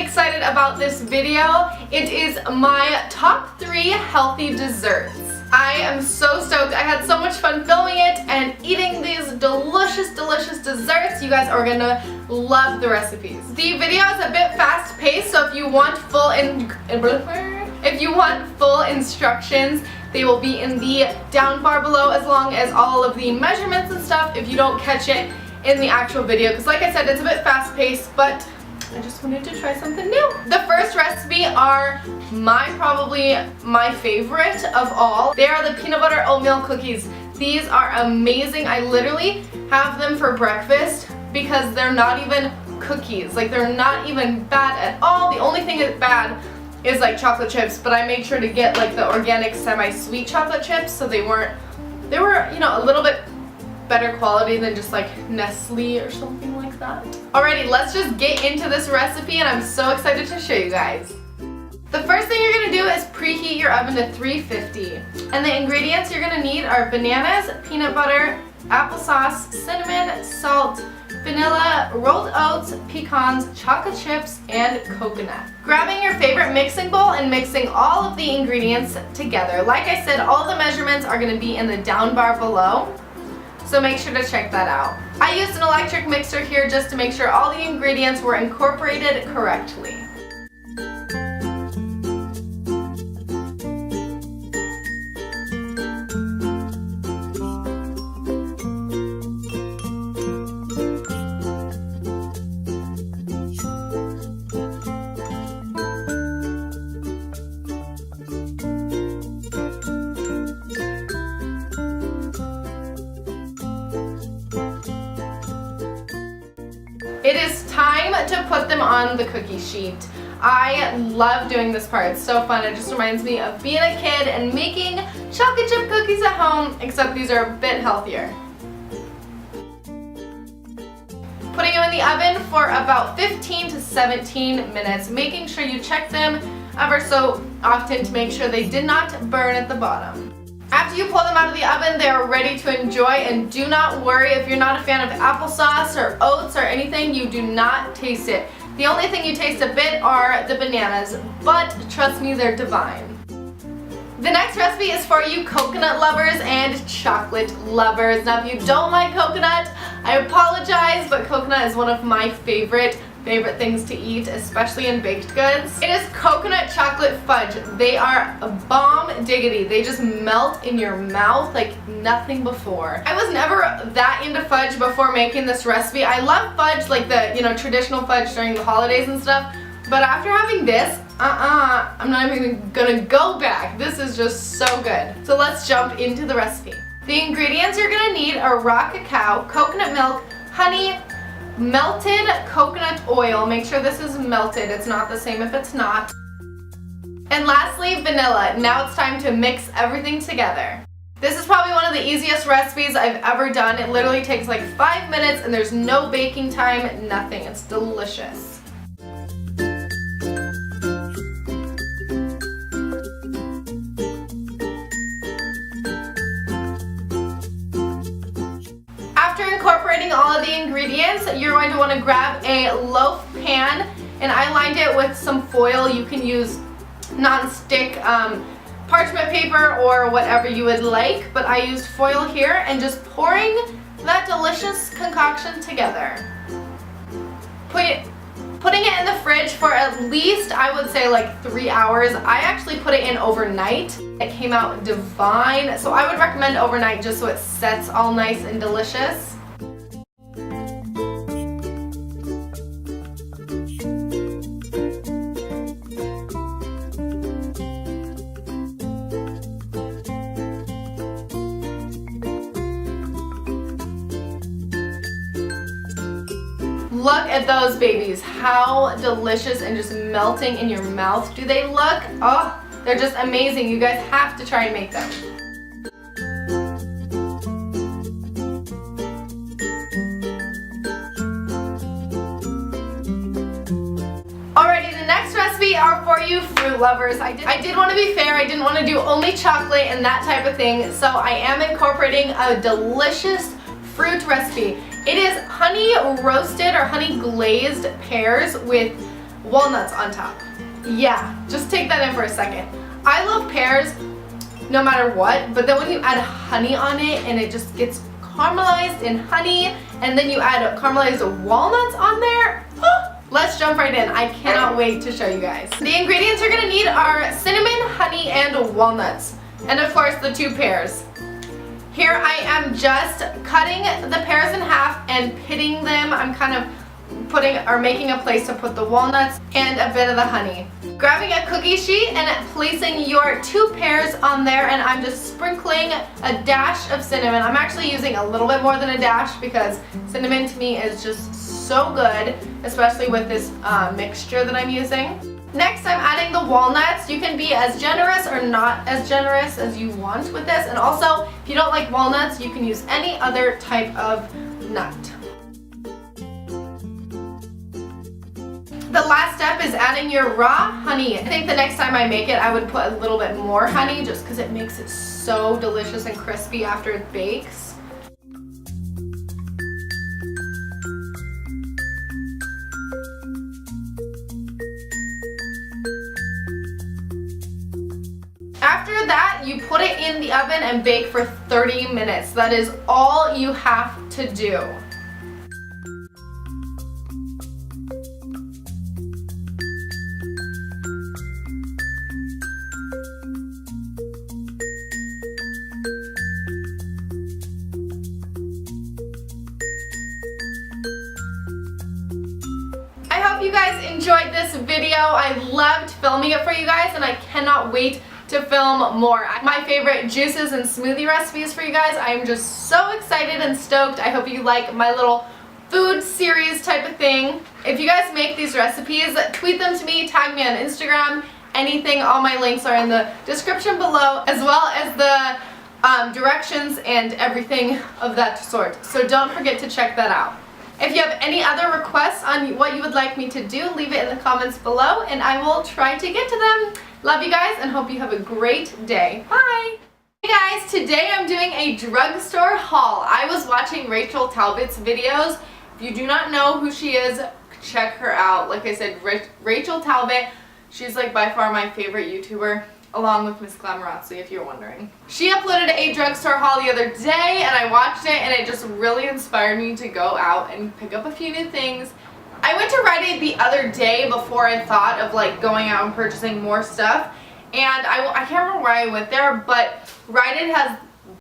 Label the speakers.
Speaker 1: excited about this video. It is my top 3 healthy desserts. I am so stoked. I had so much fun filming it and eating these delicious desserts. You guys are gonna love the recipes. The video is a bit fast paced, so if you want full instructions, they will be in the down bar below, as long as all of the measurements and stuff if you don't catch it in the actual video, because like I said, it's a bit fast paced, but I just wanted to try something new. The first recipe are probably my favorite of all. They are the peanut butter oatmeal cookies. These are amazing. I literally have them for breakfast because they're not even cookies. Like, they're not even bad at all. The only thing that's bad is like chocolate chips, but I made sure to get like the organic semi-sweet chocolate chips, so they were, you know, a little bit better quality than just like Nestle or something like that. Alrighty, let's just get into this recipe, and I'm so excited to show you guys. The first thing you're gonna do is preheat your oven to 350. And the ingredients you're gonna need are bananas, peanut butter, applesauce, cinnamon, salt, vanilla, rolled oats, pecans, chocolate chips, and coconut. Grabbing your favorite mixing bowl and mixing all of the ingredients together. Like I said, all the measurements are gonna be in the down bar below, so make sure to check that out. I used an electric mixer here just to make sure all the ingredients were incorporated correctly. It is time to put them on the cookie sheet. I love doing this part. It's so fun. It just reminds me of being a kid and making chocolate chip cookies at home, except these are a bit healthier. Putting them in the oven for about 15 to 17 minutes, making sure you check them ever so often to make sure they did not burn at the bottom. After you pull them out of the oven, they are ready to enjoy, and do not worry if you're not a fan of applesauce or oats or anything, you do not taste it. The only thing you taste a bit are the bananas, but trust me, they're divine. The next recipe is for you coconut lovers and chocolate lovers. Now, if you don't like coconut, I apologize, but coconut is one of my favorite things to eat, especially in baked goods. It is coconut chocolate fudge. They are a bomb diggity. They just melt in your mouth like nothing before. I was never that into fudge before making this recipe. I love fudge, like the, you know, traditional fudge during the holidays and stuff, but after having this, I'm not even gonna go back. This is just so good. So let's jump into the recipe. The ingredients you're gonna need are raw cacao, coconut milk, honey, melted coconut oil. Make sure this is melted. It's not the same if it's not. And lastly, vanilla. Now it's time to mix everything together. This is probably one of the easiest recipes I've ever done. It literally takes like 5 minutes and there's no baking time, nothing. It's delicious. Incorporating all of the ingredients, you're going to want to grab a loaf pan, and I lined it with some foil. You can use non-stick parchment paper or whatever you would like, but I used foil here, and just pouring that delicious concoction together. Putting it in the fridge for at least, I would say, like 3 hours. I actually put it in overnight. It came out divine, so I would recommend overnight just so it sets all nice and delicious. Look at those babies. How delicious and just melting in your mouth do they look? Oh, they're just amazing. You guys have to try and make them. Alrighty, the next recipe are for you fruit lovers. I did want to be fair. I didn't want to do only chocolate and that type of thing, so I am incorporating a delicious fruit recipe. It is honey roasted or honey glazed pears with walnuts on top. Yeah, just take that in for a second. I love pears no matter what, but then when you add honey on it and it just gets caramelized in honey, and then you add caramelized walnuts on there, let's jump right in. I cannot wait to show you guys. The ingredients you're gonna need are cinnamon, honey, and walnuts. And of course the 2 pears. Here I am just cutting the pears in half and pitting them. I'm kind of making a place to put the walnuts and a bit of the honey. Grabbing a cookie sheet and placing your 2 pears on there, and I'm just sprinkling a dash of cinnamon. I'm actually using a little bit more than a dash because cinnamon to me is just so good, especially with this mixture that I'm using. Next, I'm adding the walnuts. You can be as generous or not as generous as you want with this, and also if you don't like walnuts, you can use any other type of nut. The last step is adding your raw honey. I think the next time I make it, I would put a little bit more honey just because it makes it so delicious and crispy after it bakes. After that, you put it in the oven and bake for 30 minutes. That is all you have to do. I hope you guys enjoyed this video. I loved filming it for you guys, and I cannot wait to film more. My favorite juices and smoothie recipes for you guys. I am just so excited and stoked. I hope you like my little food series type of thing. If you guys make these recipes, tweet them to me, tag me on Instagram, anything. All my links are in the description below, as well as the directions and everything of that sort. So don't forget to check that out. If you have any other requests on what you would like me to do, leave it in the comments below and I will try to get to them. Love you guys and hope you have a great day. Bye! Hey guys, today I'm doing a drugstore haul. I was watching Rachel Talbot's videos. If you do not know who she is, check her out. Like I said, Rachel Talbot, she's like by far my favorite YouTuber, along with Miss Glamorazzi, if you're wondering. She uploaded a drugstore haul the other day and I watched it and it just really inspired me to go out and pick up a few new things. I went to Rite Aid the other day before I thought of like going out and purchasing more stuff, and I can't remember why I went there, but Rite Aid has